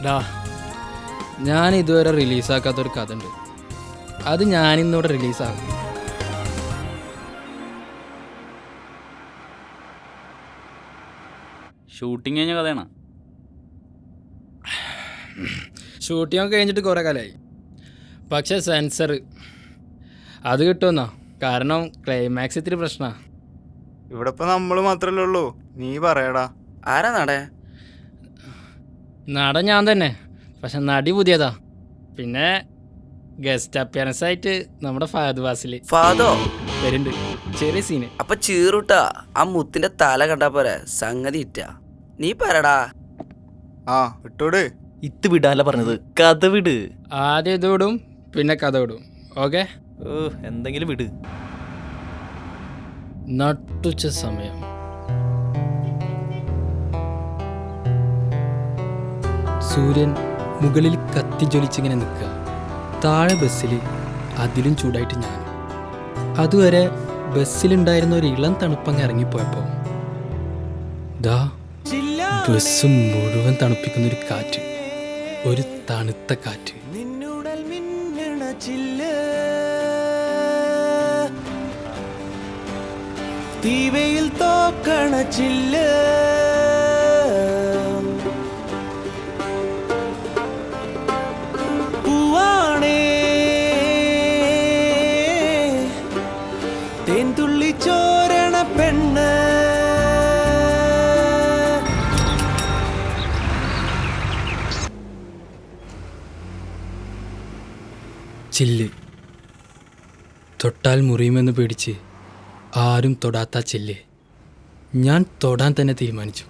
ഡാ, ഞാൻ ഇതുവരെ റിലീസാക്കാത്തൊരു കഥ ഉണ്ട്. അത് ഞാനിന്നോടെ റിലീസാകും. ഷൂട്ടിങ് കഴിഞ്ഞ കഥയാണ്. ഷൂട്ടിങ് കഴിഞ്ഞിട്ട് കുറേ കാലമായി. പക്ഷേ സെൻസർ അത് കിട്ടുമെന്നോ? കാരണം ക്ലൈമാക്സ് ഇത്തിരി പ്രശ്നമാണ്. ഇവിടെ ഇപ്പം നമ്മൾ മാത്രമല്ലേ ഉള്ളൂ. നീ പറയടാ, ആരാ നടേ? നടൻ ഞാൻ തന്നെ, പക്ഷെ നടി പുതിയതാ. പിന്നെ ഗസ്റ്റ് അപ്പിയറൻസ് ആയിട്ട് നമ്മുടെ ഫഹദ് ഫാസിൽ ഫാദോ വരുന്നുണ്ട്. ചെറിയ സീന്. അപ്പൊ ചീറുട്ടാ, ആ മുത്തിന്റെ തല കണ്ടാ പോരെ, സംഗതി ഇറ്റാ. നീ പറടാ. ആ വിട്ടോട്. ഇത് വിടാല്ല പറഞ്ഞത്, കഥ വിട്. ആദ്യം ഇത് വിടും, പിന്നെ കഥ വിടും. ഓക്കെ, എന്തെങ്കിലും വിട്. നട്ടുച്ച സമയം. സൂര്യൻ മുകളിൽ കത്തിജ്വലിച്ചിങ്ങനെ നിൽക്കുക. താഴെ ബസ്സിൽ അതിലും ചൂടായിട്ട് ഞാൻ. അതുവരെ ബസ്സിലുണ്ടായിരുന്ന ഒരു ഇളം തണുപ്പങ്ങ് ഇറങ്ങിപ്പോയപ്പോൾ ദാ ബസ് മുഴുവൻ തണുപ്പിക്കുന്നൊരു കാറ്റ്, ഒരു തണുത്ത കാറ്റ്. തീവയിൽ തോക്കണ ചില്ല്, പൂവാണേ തേൻതുള്ളി ചോരണ പെണ്ണ്. ചില്ല് തൊട്ടാൽ മുറിയുമെന്ന് പേടിച്ച് ആരും തൊടാത്ത ചില്ല് ഞാൻ തൊടാൻ തന്നെ തീരുമാനിച്ചു.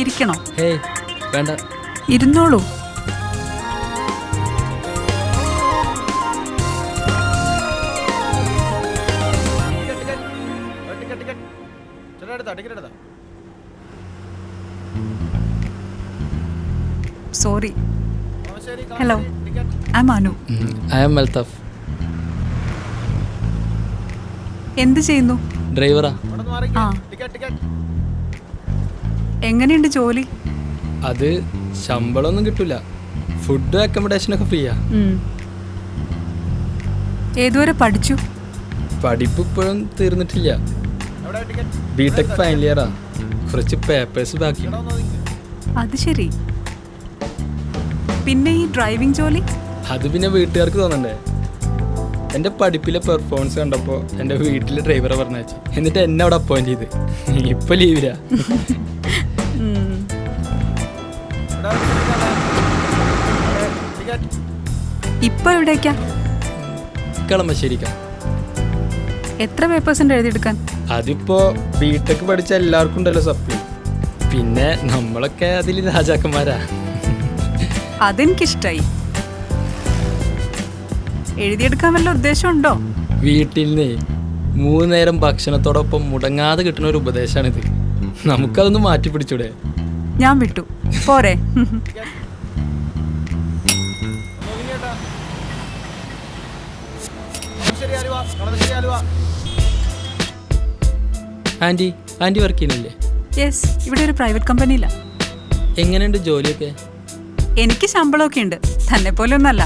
ഇരിക്കണോ? ഹേയ് വേണ്ട, ഇരുന്നോളൂ. Sorry. Hello, I am Anu. I am Althaf. എന്ത് ചെയ്യുന്നു? ഡ്രൈവറാ. ആ, എങ്ങനെയുണ്ട് ജോലി? അത് ശമ്പളമൊന്നും കിട്ടില്ല. ഫുഡ് അക്കോമഡേഷനൊക്കെ ഫ്രീയാ. ഏതുവരെ പഠിച്ചു? പഠിപ്പ് ഇപ്പോഴും തീർന്നിട്ടില്ല. ബിടെക് ഫൈനൽ ഇയറാ. കുറച്ച് പേപ്പേഴ്സ് ബാക്കി. അത് ശരി. പിന്നെ ഈ ഡ്രൈവിംഗ് ജോലി? അത് പിന്നെ വീട്ടുകാർക്ക് തോന്നണ്ടേ. എൻ്റെ പഠിപ്പിലെ പെർഫോമൻസ് കണ്ടപ്പോൾ എൻ്റെ വീട്ടിലെ ഡ്രൈവറെ പറഞ്ഞയച്ചു. എന്നിട്ട് എന്നെ അവിടെ അപ്പോയിന്റ് ചെയ്ത്. ഇപ്പൊ ലീവിലാ. ഇപ്പൊ എവിടേക്കാ? കളമശ്ശേരിക്കാ. എത്ര പേപ്പേഴ്സ് എഴുതിയെടുക്കാൻ? അതിപ്പോ ബിടെക് പഠിച്ച എല്ലാവർക്കും ഉണ്ടല്ലോ സപ്ലി. പിന്നെ നമ്മളൊക്കെ അതിൽ രാജാക്കന്മാരാ. അതെനിക്കിഷ്ടായി. എഴുതിയെടുക്കാൻ വല്ല ഉദ്ദേശമുണ്ടോ? വീട്ടിൽ നിന്ന് 3 നേരം ഭക്ഷണത്തോടൊപ്പം മുടങ്ങാതെ കിട്ടുന്ന ഒരു ഉപദേശമാണിത്. നമുക്കതൊന്ന് മാറ്റി പിടിച്ചൂടെ? ഞാൻ വിട്ടു പോരെ. ആൻറ്റി വർക്ക് ചെയ്യുന്നില്ലേ? യെസ്, ഇവിടെ ഒരു പ്രൈവറ്റ് കമ്പനിയില്ല. എങ്ങനെയുണ്ട് ജോലിയൊക്കെ? എനിക്ക് ശമ്പളമൊക്കെ ഉണ്ട്, തന്നെ പോലെ ഒന്നല്ല.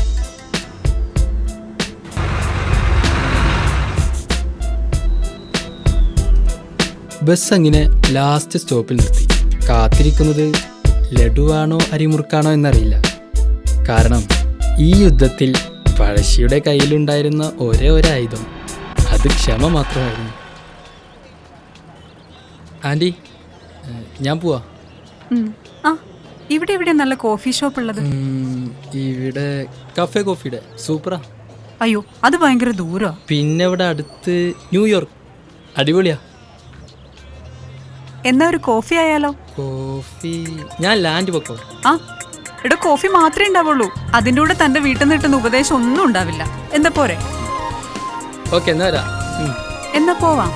ബസ് അങ്ങനെ ലാസ്റ്റ് സ്റ്റോപ്പിൽ നിർത്തി. കാത്തിരിക്കുന്നത് ലഡുവാണോ അരിമുറുക്കാണോ എന്നറിയില്ല. കാരണം ഈ യുദ്ധത്തിൽ പഴശ്ശിയുടെ കയ്യിലുണ്ടായിരുന്ന ഒരേ ഒരു ആയുധം അത് ക്ഷമ മാത്രമായിരുന്നു. ആൻറ്റി, ഞാൻ പോവാ. ആ ഇവിടെ എവിടെ നല്ല കോഫി ഷോപ്പ് ഉള്ളത്? ഇവിടെ കഫേ കോഫിയുടെ സൂപ്പറാ. അയ്യോ അത് ഭയങ്കര ദൂരോ. പിന്നെ ഇവിടെ അടുത്ത് ന്യൂയോർക്ക്, അടിപൊളിയാ. എന്നാ ഒരു കോഫി ആയാലോ? കോഫി ഞാൻ ലാൻഡ് വെക്കോ. ആ ഇവിടെ കോഫി മാത്രമേ ഉണ്ടാവുള്ളൂ. അതിൻ്റെ കൂടെ തൻ്റെ വീട്ടിൽ നിന്ന് കിട്ടുന്ന ഉപദേശം ഒന്നും ഉണ്ടാവില്ല. എന്താ പോരെ? ഓക്കെ, എന്നാ വരാം. എന്നാ പോവാം.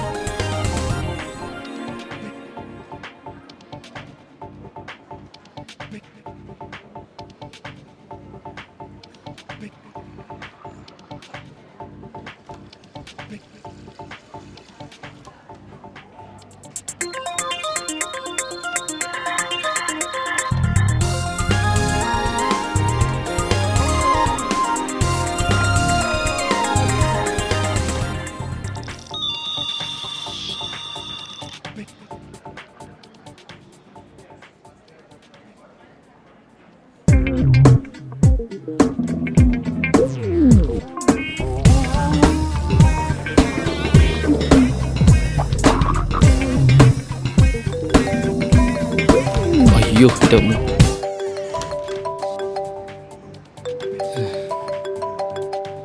അയ്യോ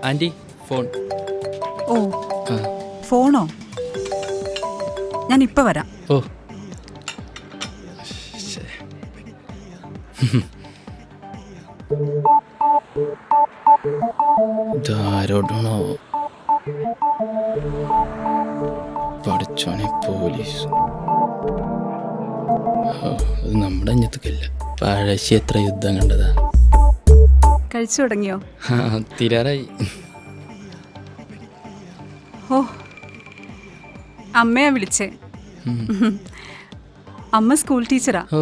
ആൻറ്റി, ഫോൺ. ഓ ആ, ഫോണോ? ഞാൻ ഇപ്പൊ വരാം. ഓ ഇതാരോടാണോ? പഠിച്ചോനെ, പോലീസ്. അത് നമ്മുടെ അഞ്ഞത്തക്കല്ല. പഴശ്ശി എത്ര യുദ്ധം കണ്ടതാ. കഴിച്ചു തുടങ്ങിയോ? തീരാറായി. ഓ അമ്മയാ വിളിച്ചേ. അമ്മ സ്കൂൾ ടീച്ചറാ. ഓ,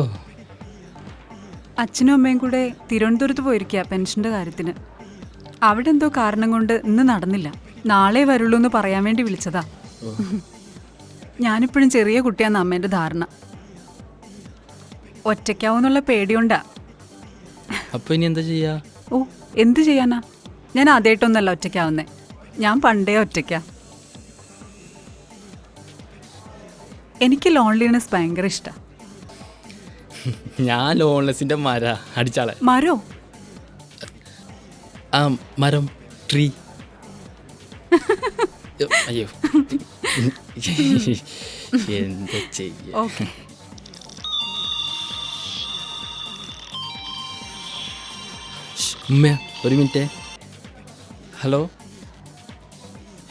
അച്ഛനും അമ്മയും കൂടെ തിരുവനന്തപുരത്ത് പോയിരിക്കുക പെൻഷൻ്റെ കാര്യത്തിന്. അവിടെ എന്തോ കാരണം കൊണ്ട് ഇന്ന് നടന്നില്ല. നാളെ വരുള്ളൂ എന്ന് പറയാൻ വേണ്ടി വിളിച്ചതാ. ഞാനിപ്പോഴും ചെറിയ കുട്ടിയാന്ന് അമ്മേൻ്റെ ധാരണ. ഒറ്റയ്ക്കാവൂന്നുള്ള പേടിയുണ്ടാ. അപ്പൊ ഇനി എന്താ ചെയ്യാ? ഓ എന്ത് ചെയ്യാനാ, ഞാൻ ആദ്യമായിട്ടൊന്നല്ല ഒറ്റയ്ക്കാവുന്നേ. ഞാൻ പണ്ടേ ഒറ്റയ്ക്കാ. എനിക്ക് ലോൺലിനെസ് ഭയങ്കര ഇഷ്ടാ. ഞാൻ ലോൺലെസിന്റെ മര അടിച്ചാളെ. മരോ? ആ മരം, ട്രീ. അയ്യോ, എന്താ ചെയ്യ. ഓക്കെ. ഉമ്മ ഒരു മിനിറ്റ്. ഹലോ.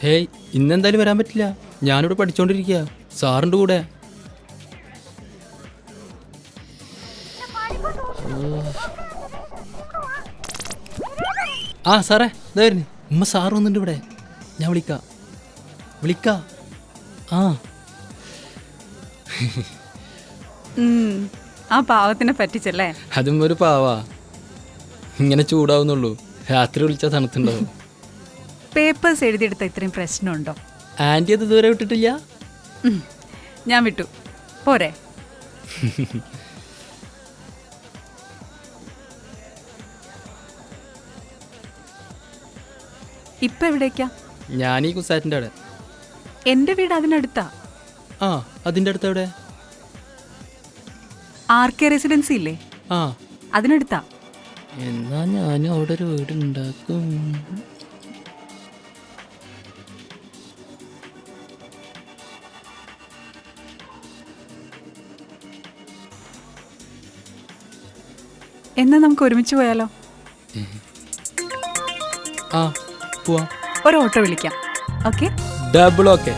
ഹേയ്, ഇന്നെന്തായാലും വരാൻ പറ്റില്ല. ഞാനിവിടെ പഠിച്ചോണ്ടിരിക്കുക, സാറിൻ്റെ കൂടെ. ആ സാറേ, ഇതായിരുന്നു ഉമ്മ. സാറ് വന്നിട്ടുണ്ട് ഇവിടെ. ഞാൻ വിളിക്കാം. ആ ആ പാവത്തിനെ പറ്റിച്ചല്ലേ? അതും ഒരു പാവാ. ഇങ്ങനെ ചൂടാവുന്നുള്ളൂ. രാത്രി വിളിച്ചാൽ തണുത്തുണ്ടാവും. പേപ്പേഴ്സ് എഴുതിയെടുത്ത ഇത്രയും പ്രശ്നമുണ്ടോ? ആൻറ്റി അത് ഇതുവരെ വിട്ടിട്ടില്ല. ഞാൻ വിട്ടു. പോരെ? ഇപ്പൊ എവിടേക്കാ? ഞാൻ ഈ കുസാറ്റിൻ്റെ അവിടെ. എന്റെ വീട് അതിനടുത്താ. ആ, അതിൻ്റെ അടുത്ത് എവിടെ? RK റെസിഡൻസി ഇല്ലേ, ആ, അതിനടുത്താ. എന്നാ ഞാനും അവിടെ ഒരു വീടുണ്ടാക്കും. എന്നാ നമുക്ക് ഒരുമിച്ച് പോയാലോ? ആ, പോവാം. ഒരു ഓട്ടോ വിളിക്കാം. ഓക്കെ? Double okay.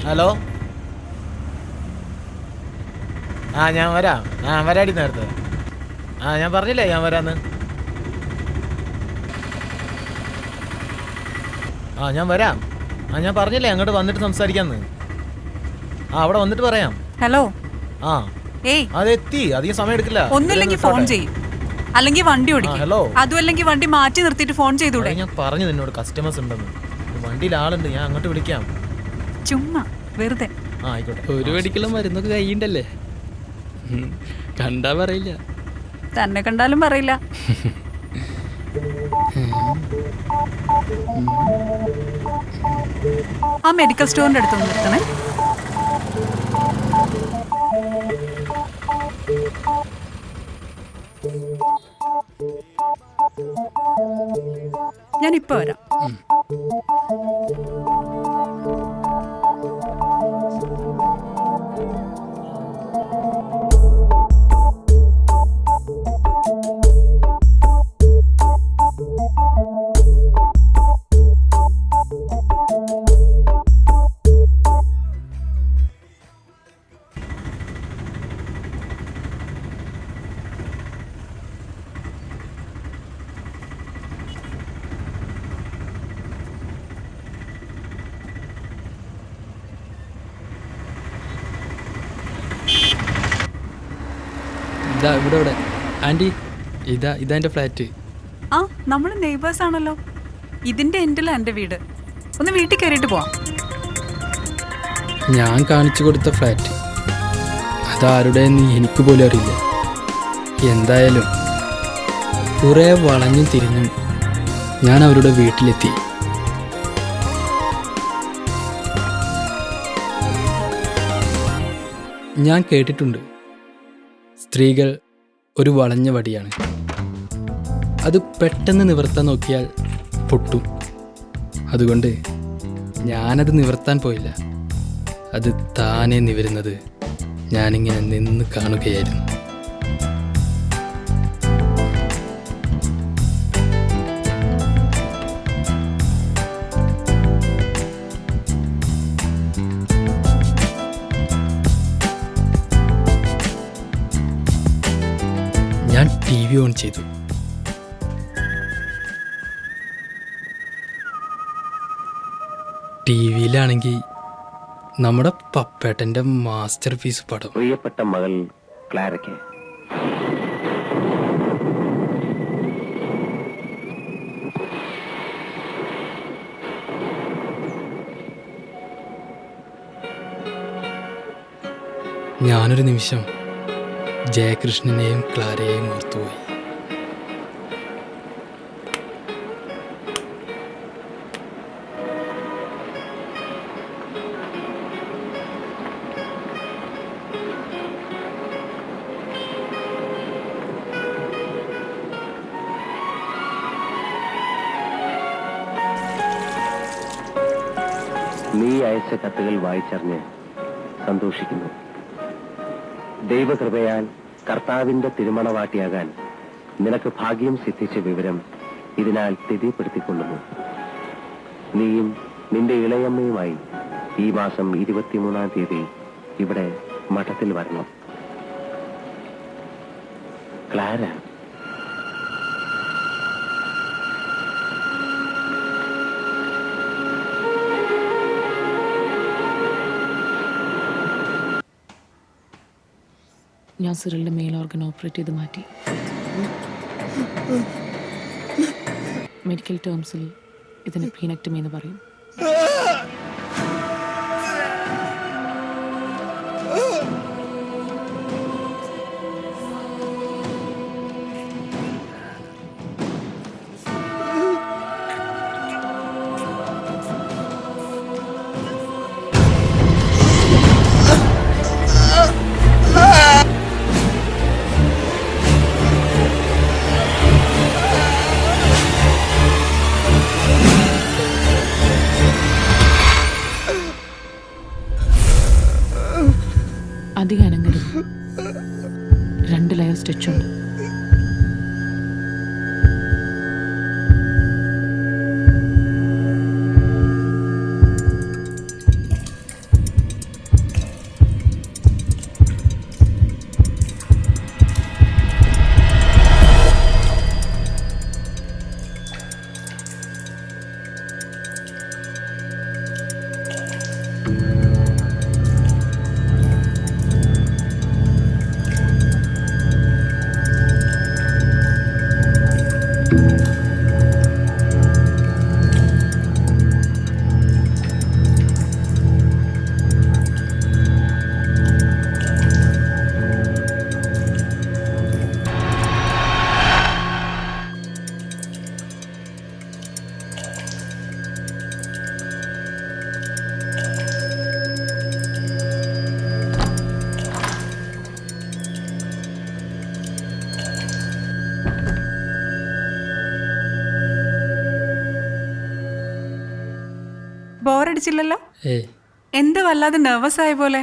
ഹലോ. ആ ഞാൻ വരാടി നേരത്തെ. ആ ഞാൻ പറഞ്ഞില്ലേ ഞാൻ വരാന്ന്. ആ ഞാൻ വരാം. ആ ഞാൻ പറഞ്ഞില്ലേ അങ്ങോട്ട് വന്നിട്ട് സംസാരിക്കാന്ന്. ആ അവിടെ വന്നിട്ട് പറയാം. ഹലോ. ആ ഏയ്, അതെത്തി. അധികം സമയം എടുക്കില്ല. ഒന്നുമില്ലെങ്കിൽ ഫോൺ ചെയ്യും, അല്ലെങ്കിൽ വണ്ടി ഓടിക്കും. ഹലോ. അതും അല്ലെങ്കിൽ വണ്ടി മാറ്റി നിർത്തിയിട്ട് ഫോൺ ചെയ്തൂടെ? ഞാൻ പറഞ്ഞു നിന്നോട് കസ്റ്റമേഴ്സ് ഉണ്ടെന്ന്. വണ്ടിയിൽ ആളുണ്ട്, ഞാൻ അങ്ങോട്ട് വിളിക്കാം. ചുമ്മാ വെറുതെ. ആ ആയിക്കോട്ടെ. ഒരു വെടിക്കുള്ള മരുന്നൊക്കെ കയ്യുണ്ടല്ലേ. കണ്ടാ പറയില്ല. തന്നെ കണ്ടാലും പറയില്ല. ആ മെഡിക്കൽ സ്റ്റോറിന്റെ അടുത്ത് നിർത്തണേ. ഞാനിപ്പോ വരാം. ഇതാ ഇവിടെ ആൻറ്റി, ഇതാ എൻ്റെ ഫ്ലാറ്റ്. ആ, നമ്മൾ നെയ്ബേഴ്സ് ആണല്ലോ. ഇതിന്റെ എൻഡിലാ എൻ്റെ വീട്. ഒന്ന് വീട്ടിൽ കയറിയിട്ട് പോവാം. ഞാൻ കാണിച്ചു കൊടുത്ത ഫ്ലാറ്റ് അതാരുടെയെന്ന് എനിക്ക് പോലും അറിയില്ല. എന്തായാലും കുറേ വളഞ്ഞും തിരിഞ്ഞും ഞാൻ അവരുടെ വീട്ടിലെത്തി. ഞാൻ കേട്ടിട്ടുണ്ട്, സ്ത്രീകൾ ഒരു വളഞ്ഞ വടിയാണ്. അത് പെട്ടെന്ന് നിവർത്താൻ നോക്കിയാൽ പൊട്ടും. അതുകൊണ്ട് ഞാനത് നിവർത്താൻ പോയില്ല. അത് താനെ നിവരുന്നത് ഞാനിങ്ങനെ നിന്ന് കാണുകയായിരുന്നു. ഞാൻ TV ഓൺ ചെയ്തു. ടിവിയിലാണെങ്കിൽ നമ്മുടെ പപ്പേട്ടൻ്റെ മാസ്റ്റർ പീസ് പടം. പ്രിയപ്പെട്ട മകൾ ക്ലാരയ്ക്ക് ഞാനൊരു നിമിഷം ജയകൃഷ്ണനെയും ക്ലാരയെയും ഓർത്തുപോയി. നീ അയച്ച കത്തുകൾ വായിച്ചറിഞ്ഞ് സന്തോഷിക്കുന്നു. ദൈവകൃപയാൽ കർത്താവിന്റെ തിരുമണവാട്ടിയാകാൻ നിനക്ക് ഭാഗ്യം സിദ്ധിച്ച വിവരം ഇതിനാൽ സ്ഥിതിപ്പെടുത്തിക്കൊള്ളുന്നു. നീയും നിന്റെ ഇളയമ്മയുമായി ഈ മാസം 23-ാം തീയതി ഇവിടെ മഠത്തിൽ വരണം. ക്ലാര. ഞാൻ സിറിലിൻ്റെ മെയിൽ ഓർഗൻ ഓപ്പറേറ്റ് ചെയ്ത് മാറ്റി. മെഡിക്കൽ ടേംസിൽ ഇതിന് പീനക്ടമി എന്ന് പറയും. അധികം അനങ്ങരുത്. 2 ലെയർ സ്റ്റിച്ചുണ്ട്. ബോറടിച്ചില്ലല്ലോ? ഏയ് എന്ത് വല്ലാതെ നെർവസ് ആയ പോലെ?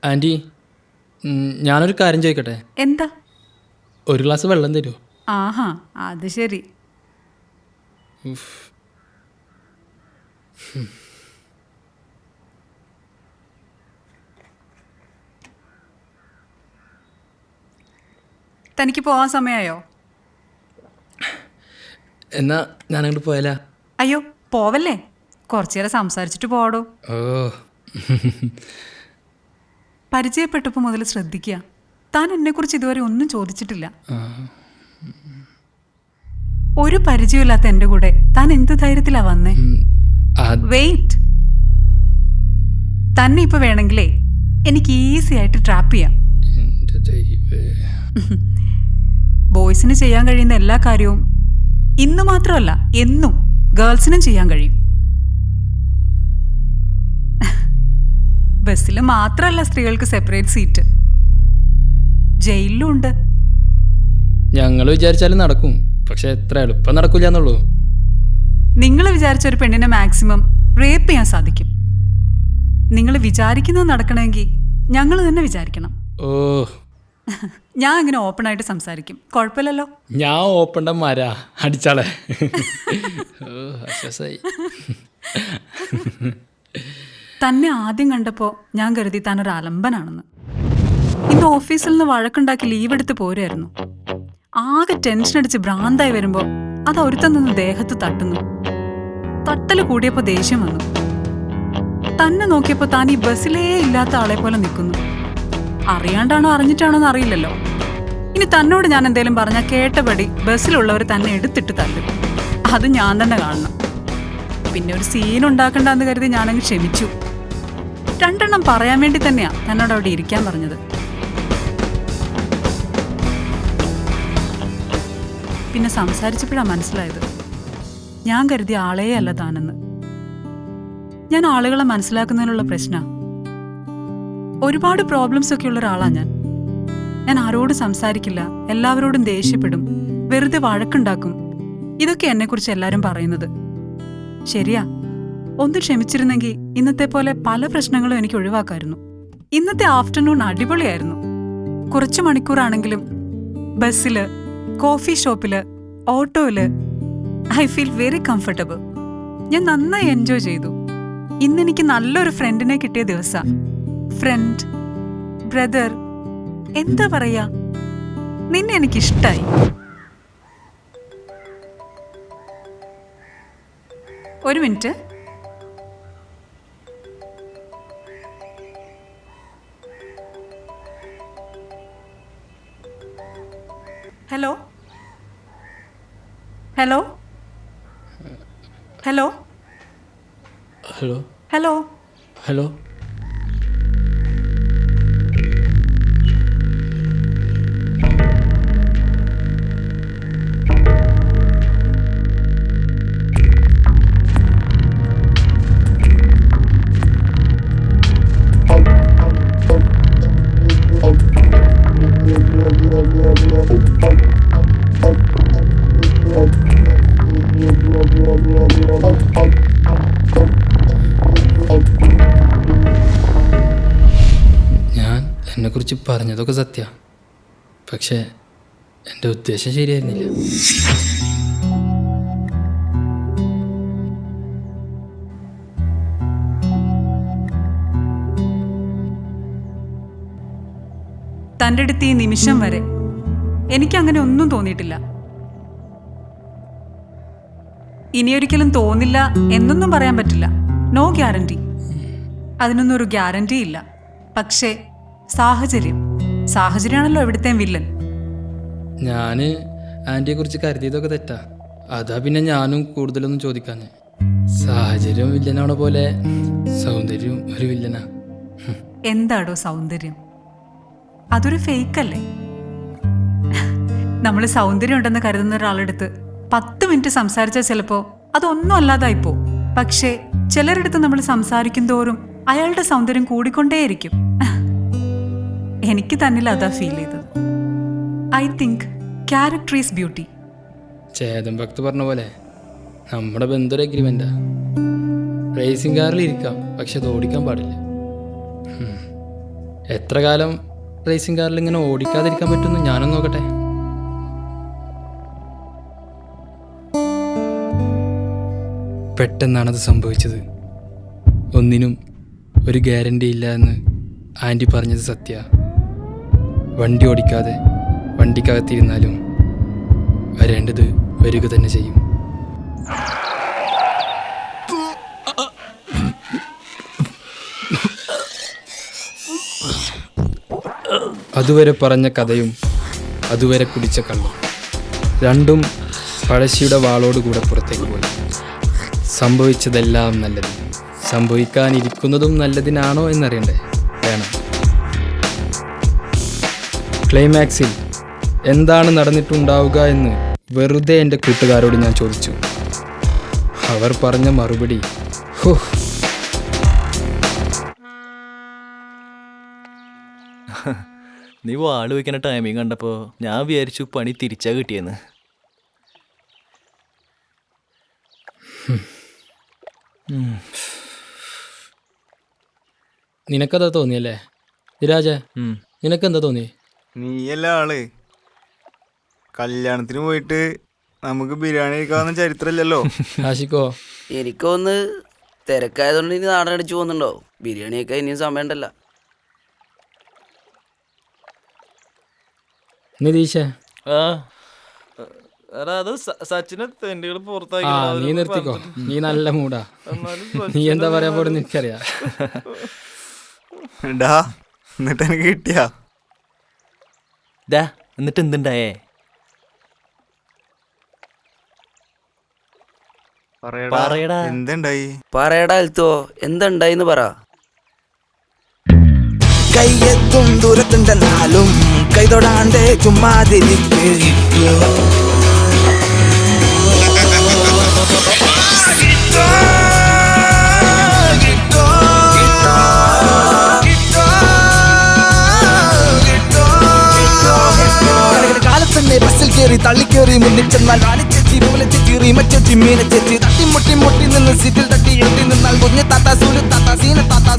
ആൻറ്റി, ഞാനൊരു കാര്യം ചോദിക്കട്ടെ? എന്താ? ഒരു ഗ്ലാസ് വെള്ളം തരുമോ? ആഹാ, അത് ശരി. തനിക്ക് പോവാൻ സമയമായോ? എന്നാ ഞാനങ്ങോട്ട് പോയാലാ? അയ്യോ പോവല്ലേ, കുറച്ചു നേരം സംസാരിച്ചിട്ട് പോടോ. ഓ പരിചയപ്പെട്ടപ്പോൾ മുതൽ ശ്രദ്ധിക്കുക, താൻ എന്നെക്കുറിച്ച് ഇതുവരെ ഒന്നും ചോദിച്ചിട്ടില്ല. ഒരു പരിചയമില്ലാത്ത എൻ്റെ കൂടെ താൻ എന്ത് ധൈര്യത്തിലാ വന്നേ? വെയിറ്റ്, തന്നെ ഇപ്പൊ വേണമെങ്കിലേ എനിക്ക് ഈസി ആയിട്ട് ട്രാപ്പ് ചെയ്യാം. ബോയ്സിന് ചെയ്യാൻ കഴിയുന്ന എല്ലാ കാര്യവും ഇന്ന് മാത്രമല്ല എന്നും ഗേൾസിനും ചെയ്യാൻ കഴിയും. ബസ്സിൽ മാത്രമല്ല സ്ത്രീകൾക്ക് സെപ്പറേറ്റ് സീറ്റ്, ജയിലിലും ഉണ്ട്. ഞങ്ങൾ വിചാരിച്ചാലും നടക്കും, പക്ഷെ എത്ര എളുപ്പം നടക്കില്ല എന്നുള്ളൂ. നിങ്ങൾ വിചാരിച്ച ഒരു പെണ്ണിനെ മാക്സിമം റേപ്പ് ചെയ്യാൻ സാധിക്കും. നിങ്ങൾ വിചാരിക്കുന്നത് നടക്കണമെങ്കിൽ ഞങ്ങൾ തന്നെ വിചാരിക്കണം. ഓ ഞാൻ അങ്ങനെ ഓപ്പൺ ആയിട്ട് സംസാരിക്കും, കുഴപ്പമില്ലല്ലോ. ഞാൻ ഓപ്പണ്ട മര അടിച്ചാളെ. ഓ ആശ്വാസായി. തന്നെ ആദ്യം കണ്ടപ്പോൾ ഞാൻ കരുതി താനൊരു അലമ്പനാണെന്ന്. ഇന്ന് ഓഫീസിൽ നിന്ന് വഴക്കുണ്ടാക്കി ലീവ് എടുത്ത് പോരായിരുന്നു. ആകെ ടെൻഷൻ അടിച്ച് ഭ്രാന്തായി വരുമ്പോൾ അത് ഒരുത്തൻ നിന്ന് ദേഹത്ത് തട്ടുന്നു. തട്ടല് കൂടിയപ്പോൾ ദേഷ്യം വന്നു. തന്നെ നോക്കിയപ്പോൾ താൻ ഈ ബസ്സിലേ ഇല്ലാത്ത ആളെ പോലെ നിൽക്കുന്നു. അറിയാണ്ടാണോ അറിഞ്ഞിട്ടാണോ എന്ന് അറിയില്ലല്ലോ. ഇനി തന്നോട് ഞാൻ എന്തേലും പറഞ്ഞാൽ കേട്ടപടി ബസ്സിലുള്ളവർ തന്നെ എടുത്തിട്ട് തല്ലും. അത് ഞാൻ തന്നെ കാണണം. പിന്നെ ഒരു സീൻ ഉണ്ടാക്കണ്ടെന്ന് കരുതി ഞാനങ്ങ് ക്ഷമിച്ചു. 2 എണ്ണം പറയാൻ വേണ്ടി തന്നെയാ തന്നോട് അവിടെ ഇരിക്കാൻ പറഞ്ഞത്. പിന്നെ സംസാരിച്ചപ്പോഴാണ് മനസ്സിലായത്, ഞാൻ കരുതിയ ആളേ അല്ല താനെന്ന്. ഞാൻ ആളുകളെ മനസ്സിലാക്കുന്നതിനുള്ള പ്രശ്ന. ഒരുപാട് പ്രോബ്ലംസ് ഒക്കെ ഉള്ള ഒരാളാ ഞാൻ ആരോടും സംസാരിക്കില്ല, എല്ലാവരോടും ദേഷ്യപ്പെടും, വെറുതെ വഴക്കുണ്ടാക്കും. ഇതൊക്കെ എന്നെക്കുറിച്ച് എല്ലാവരും പറയുന്നത്. ശരിയാ, ഒന്ന് ക്ഷമിച്ചിരുന്നെങ്കിൽ ഇന്നത്തെ പോലെ പല പ്രശ്നങ്ങളും എനിക്ക് ഒഴിവാക്കായിരുന്നു. ഇന്നത്തെ ആഫ്റ്റർനൂൺ അടിപൊളിയായിരുന്നു. കുറച്ചു മണിക്കൂറാണെങ്കിലും ബസ്സില്, കോഫി ഷോപ്പില്, ഓട്ടോയില് ഐ ഫീൽ വെരി കംഫർട്ടബിൾ. ഞാൻ നന്നായി എൻജോയ് ചെയ്തു. ഇന്നെനിക്ക് നല്ലൊരു ഫ്രണ്ടിനെ കിട്ടിയ ദിവസാ. ഫ്രണ്ട്, ബ്രദർ, എന്താ പറയാ, നിന്നെ എനിക്കിഷ്ടായി. ഒരു minute. Hello hello hello hello hello hello. ഞാൻ എന്നെക്കുറിച്ച് പറഞ്ഞതൊക്കെ സത്യ, പക്ഷേ എൻ്റെ ഉദ്ദേശം ശരിയായിരുന്നില്ല. തൻ്റെ അടുത്ത് ഈ നിമിഷം വരെ എനിക്കങ്ങനെ ഒന്നും തോന്നിയിട്ടില്ല. ഇനിയൊരിക്കലും തോന്നില്ല എന്നൊന്നും പറയാൻ പറ്റില്ല. No guarantee. അതിനൊന്നും ഒരു ഗ്യാരണ്ടി ഇല്ല. പക്ഷേ സാഹചര്യമാണല്ലോ എവിടുത്തെയും വില്ലൻ. ഞാൻ ആൻറ്റിയെക്കുറിച്ച് കരുതിയതൊക്കെ തെറ്റാ. അതാ പിന്നെ ഞാനും കൂടുതലൊന്നും ചോദിക്കാഞ്ഞ്. സാഹചര്യം വില്ലനാണോ പോലെ സൗന്ദര്യവും ഒരു വില്ലനാ. എന്താടോ സൗന്ദര്യം? അതൊരു ഫേക്കല്ലേ? നമ്മൾ സൗന്ദര്യം ഉണ്ടെന്ന് കരുതുന്ന ഒരാളെടുത്ത് 10 മിനിറ്റ് സംസാരിച്ചാൽ ചിലപ്പോൾ അതൊന്നും അല്ലാതായിപ്പോ. പക്ഷേ ചിലരെടുത്ത് നമ്മൾ സംസാരിക്കും തോറും അയാളുടെ സൗന്ദര്യം കൂടിക്കൊണ്ടേയിരിക്കും. എനിക്ക് തന്നിൽ അതാ ഫീൽ ചെയ്തത്. I think character is beauty. Chetan Bakht പറഞ്ഞ പോലെ നമ്മുടെ ബന്ധൊരു എഗ്രിമെൻ്റാ. റേസിംഗ് കാറിൽ ഇരിക്കാം, പക്ഷെ അത് ഓടിക്കാൻ പാടില്ല. എത്ര കാലം റേസിംഗ് കാറിൽ ഇങ്ങനെ ഓടിക്കാതിരിക്കാൻ പറ്റുമെന്ന് ഞാനൊന്ന് നോക്കട്ടെ. പെട്ടെന്നാണത് സംഭവിച്ചത്. ഒന്നിനും ഒരു ഗ്യാരണ്ടി ഇല്ല എന്ന് ആൻറ്റി പറഞ്ഞത് സത്യ. വണ്ടി ഓടിക്കാതെ വണ്ടിക്കകത്തിരുന്നാലും വരേണ്ടത് വരിക തന്നെ ചെയ്യും. അതുവരെ പറഞ്ഞ കഥയും അതുവരെ കുടിച്ച കള്ളും രണ്ടും പഴശ്ശിയുടെ വാളോടുകൂടെ പുറത്തേക്ക് പോയി. സംഭവിച്ചതെല്ലാം നല്ലത്. സംഭവിക്കാനിരിക്കുന്നതും നല്ലതിനാണോ എന്നറിയണ്ടേ? വേണം. ക്ലൈമാക്സിൽ എന്താണ് നടന്നിട്ടുണ്ടാവുക എന്ന് വെറുതെ എൻ്റെ കൂട്ടുകാരോട് ഞാൻ ചോദിച്ചു. അവർ പറഞ്ഞ മറുപടി ഹോ. നീ വാള് വയ്ക്കുന്ന ടൈമിങ് കണ്ടപ്പോൾ ഞാൻ വിചാരിച്ചു പണി തിരിച്ചാ കിട്ടിയെന്ന്. നിനക്കതാ തോന്നിയല്ലേ വിരാജ? നിനക്കെന്താ തോന്നി? നീയല്ല ആള്. കല്യാണത്തിന് പോയിട്ട് നമുക്ക് ബിരിയാണി കഴിക്കാവുന്ന ചരിത്രമില്ലല്ലോ. ആഷിക്കോ? എനിക്കൊന്ന് തിരക്കായതുകൊണ്ട് ഇനി നാടൻ അടിച്ചു പോകുന്നുണ്ടോ? ബിരിയാണി ഒക്കെ ഇനിയും സമയമുണ്ടല്ലോ. നിതീഷേ? അത് സച്ചിനെ തെണ്ടുകൾ ആ നീ നിർത്തിക്കോ, നീ നല്ല മൂടാ. നീ എന്താ പറയാൻ പോണെന്ന് എനിക്കറിയാം. ഡാ എന്നിട്ട് എനിക്ക് കിട്ടിയാ? എന്നിട്ട് എന്തുണ്ടായേ? പറയടാ. എന്തുണ്ടായി? പറയടാ എൽത്തോ, എന്തുണ്ടായിന്ന് പറ. കയ്യെത്തും ദൂരത്തുണ്ടെന്നാലും കൈതൊടാണ്ട് ചുമ്മാതിരിക്ക്. കാലത്തന്നെ ബസ്സിൽ കയറി തള്ളിക്കേറി മുന്നിൽ ചെന്നാൽ ആലിച്ചേച്ചി പൂലച്ചേച്ചി റീമച്ചേച്ചി മീനച്ചേച്ചി തട്ടി മുട്ടി മുട്ടി നിന്ന് സീറ്റിൽ തട്ടി എത്തി നിന്നാൽ കുഞ്ഞു താത്ത സൂല് താത്ത സീന താത്ത